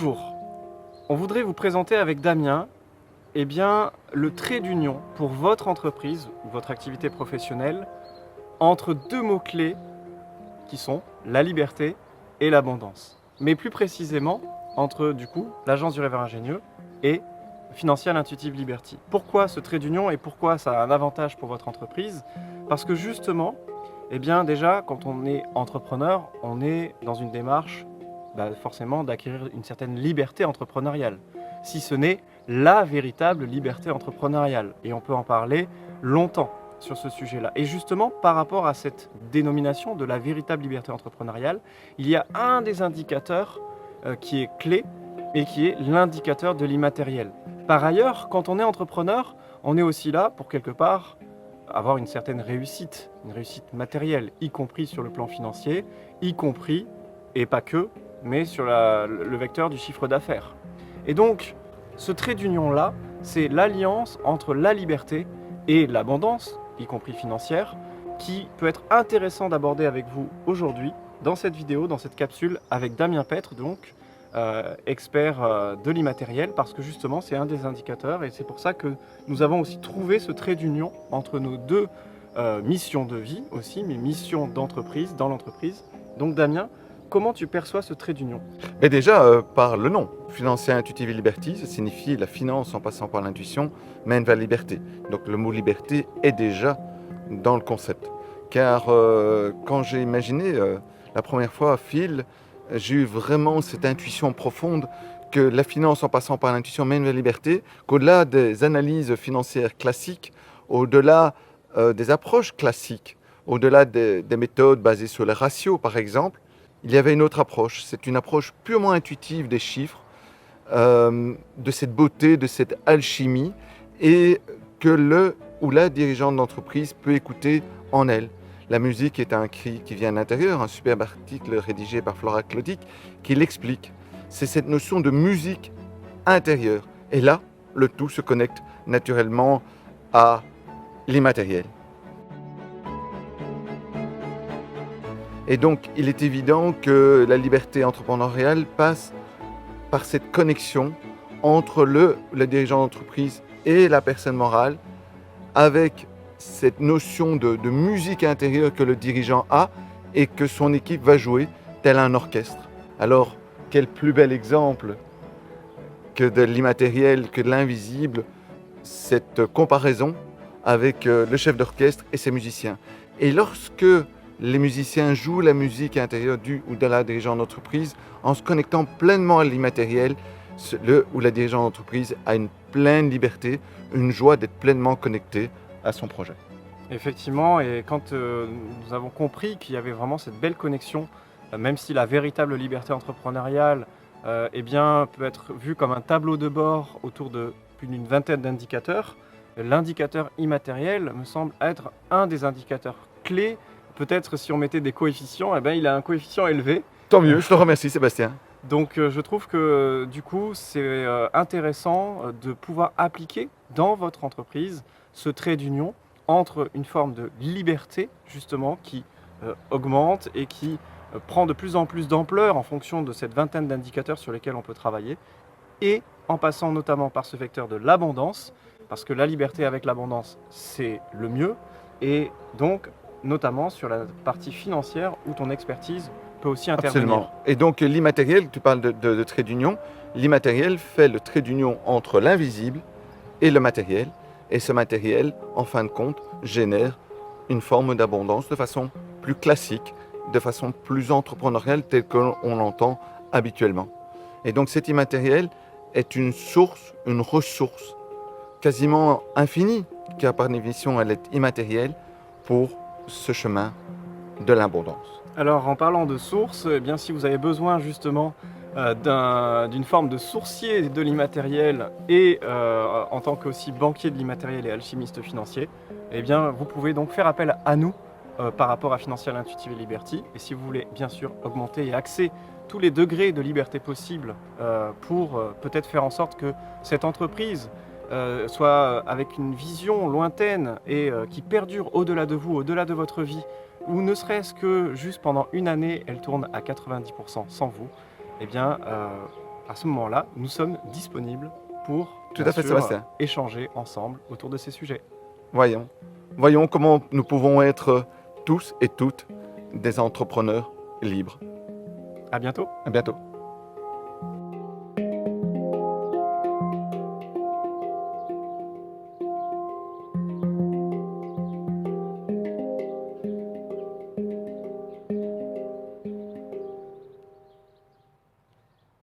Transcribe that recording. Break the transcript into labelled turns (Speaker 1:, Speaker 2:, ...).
Speaker 1: Bonjour, on voudrait vous présenter avec Damien le trait d'union pour votre entreprise ou votre activité professionnelle entre deux mots-clés qui sont la liberté et l'abondance. Mais plus précisément entre l'agence du rêveur ingénieux et Financial Intuitive Liberty. Pourquoi ce trait d'union et pourquoi ça a un avantage pour votre entreprise? Parce que justement, déjà quand on est entrepreneur, on est dans une démarche forcément d'acquérir une certaine liberté entrepreneuriale, si ce n'est la véritable liberté entrepreneuriale. Et on peut en parler longtemps sur ce sujet-là. Et justement, par rapport à cette dénomination de la véritable liberté entrepreneuriale, il y a un des indicateurs qui est clé et qui est l'indicateur de l'immatériel. Par ailleurs, quand on est entrepreneur, on est aussi là pour quelque part avoir une certaine réussite, une réussite matérielle, y compris sur le plan financier, y compris, et pas que, mais sur le vecteur du chiffre d'affaires. Et donc, ce trait d'union-là, c'est l'alliance entre la liberté et l'abondance, y compris financière, qui peut être intéressant d'aborder avec vous aujourd'hui, dans cette vidéo, dans cette capsule, avec Damien Petre, donc, expert de l'immatériel, parce que justement, c'est un des indicateurs, et c'est pour ça que nous avons aussi trouvé ce trait d'union entre nos deux missions de vie aussi, mais missions d'entreprise, dans l'entreprise. Donc Damien, comment tu perçois ce trait d'union?
Speaker 2: Mais déjà, par le nom, Financial Intuitive Liberty, ça signifie la finance en passant par l'intuition mène vers la liberté. Donc le mot liberté est déjà dans le concept. Car quand j'ai imaginé la première fois Phil, j'ai eu vraiment cette intuition profonde que la finance en passant par l'intuition mène vers la liberté, qu'au-delà des analyses financières classiques, au-delà des approches classiques, au-delà des méthodes basées sur les ratios par exemple, il y avait une autre approche. C'est une approche purement intuitive des chiffres, de cette beauté, de cette alchimie, et que le ou la dirigeante d'entreprise peut écouter en elle. La musique est un cri qui vient de l'intérieur, un superbe article rédigé par Flora Claudic qui l'explique. C'est cette notion de musique intérieure. Et là, le tout se connecte naturellement à l'immatériel. Et donc, il est évident que la liberté entrepreneuriale passe par cette connexion entre le dirigeant d'entreprise et la personne morale, avec cette notion de musique intérieure que le dirigeant a et que son équipe va jouer tel un orchestre. Alors, quel plus bel exemple que de l'immatériel, que de l'invisible, cette comparaison avec le chef d'orchestre et ses musiciens. Et lorsque les musiciens jouent la musique intérieure du ou de la dirigeante d'entreprise, en se connectant pleinement à l'immatériel, le ou la dirigeante d'entreprise a une pleine liberté, une joie d'être pleinement connecté à son projet.
Speaker 1: Effectivement, et quand nous avons compris qu'il y avait vraiment cette belle connexion, même si la véritable liberté entrepreneuriale peut être vue comme un tableau de bord autour de plus d'une vingtaine d'indicateurs, l'indicateur immatériel me semble être un des indicateurs clés. Peut-être si on mettait des coefficients, il a un coefficient élevé.
Speaker 2: Tant mieux, je te remercie Sébastien.
Speaker 1: Donc je trouve que du coup c'est intéressant de pouvoir appliquer dans votre entreprise ce trait d'union entre une forme de liberté justement qui augmente et qui prend de plus en plus d'ampleur en fonction de cette vingtaine d'indicateurs sur lesquels on peut travailler, et en passant notamment par ce vecteur de l'abondance, parce que la liberté avec l'abondance c'est le mieux, et donc notamment sur la partie financière où ton expertise peut aussi intervenir.
Speaker 2: Absolument. Et donc l'immatériel, tu parles de trait d'union, l'immatériel fait le trait d'union entre l'invisible et le matériel, et ce matériel, en fin de compte, génère une forme d'abondance de façon plus classique, de façon plus entrepreneuriale telle qu'on l'entend habituellement. Et donc cet immatériel est une source, une ressource quasiment infinie, car par définition elle est immatérielle, pour ce chemin de l'abondance.
Speaker 1: Alors en parlant de source, si vous avez besoin justement d'une forme de sourcier de l'immatériel et en tant qu'aussi banquier de l'immatériel et alchimiste financier, vous pouvez donc faire appel à nous par rapport à Financial Intuitive Liberty. Et si vous voulez bien sûr augmenter et axer tous les degrés de liberté possibles pour peut-être faire en sorte que cette entreprise soit avec une vision lointaine et qui perdure au-delà de vous, au-delà de votre vie, ou ne serait-ce que juste pendant une année, elle tourne à 90% sans vous, à ce moment-là, nous sommes disponibles pour
Speaker 2: Tout
Speaker 1: bien
Speaker 2: à fait,
Speaker 1: sûr,
Speaker 2: Sébastien.
Speaker 1: échanger ensemble autour de ces sujets.
Speaker 2: Voyons comment nous pouvons être tous et toutes des entrepreneurs libres.
Speaker 1: À bientôt.
Speaker 2: À bientôt.